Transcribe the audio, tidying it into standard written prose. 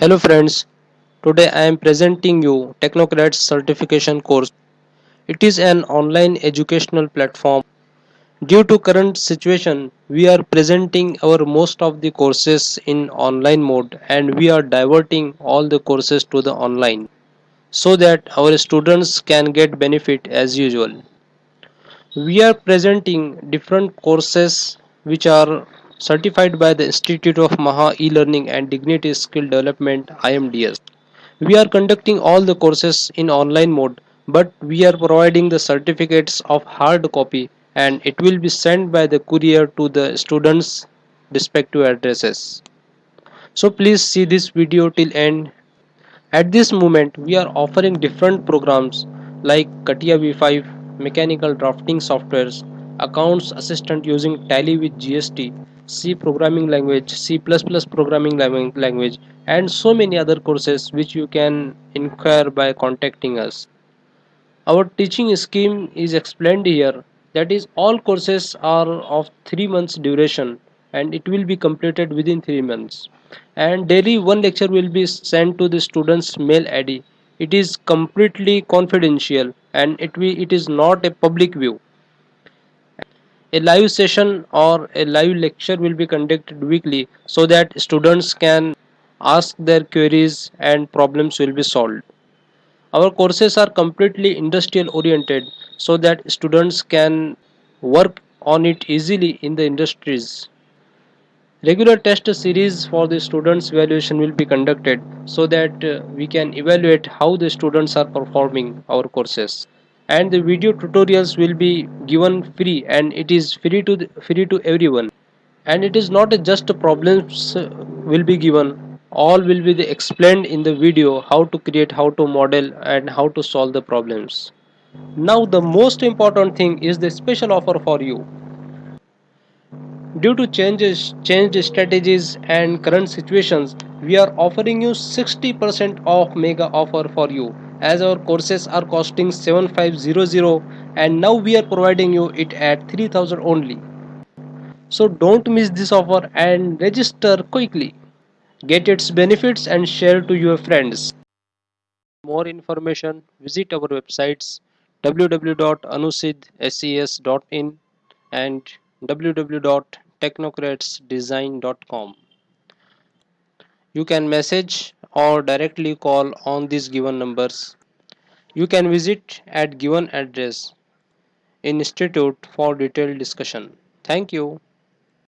Hello friends, today I am presenting you Technocrats certification course. It is an online educational platform. Due to current situation, we are presenting our most of the courses in online mode and we are diverting all the courses to the online so that our students can get benefit as usual. We are presenting different courses which are certified by the Institute of Maha E-Learning and Dignity Skill Development IMDS. We are conducting all the courses in online mode, but we are providing the certificates of hard copy and it will be sent by the courier to the students' respective addresses. So please see this video till end. At this moment, we are offering different programs like CATIA V5, mechanical drafting softwares, accounts assistant using Tally with GST, C programming language, C++ programming language, and so many other courses which you can inquire by contacting us. Our teaching scheme is explained here. That is, all courses are of 3 months duration and it will be completed within 3 months. And daily one lecture will be sent to the students' mail ID. It is completely confidential and it is not a public view. A live session or a live lecture will be conducted weekly so that students can ask their queries and problems will be solved. Our courses are completely industrial oriented so that students can work on it easily in the industries. Regular test series for the students evaluation will be conducted so that we can evaluate how the students are performing our courses. And the video tutorials will be given free and it is free to everyone. And it is not just problems will be given, all will be explained in the video how to create, how to model and how to solve the problems. Now the most important thing is the special offer for you. Due to changed strategies and current situations, we are offering you 60% off mega offer for you, as our courses are costing 7500 and now we are providing you it at 3000 only. So don't miss this offer and register quickly. Get its benefits and share to your friends. For more information, visit our websites www.anusidses.in and www.technocratsdesign.com. You can message or directly call on these given numbers. You can visit at given address in institute for detailed discussion. Thank you.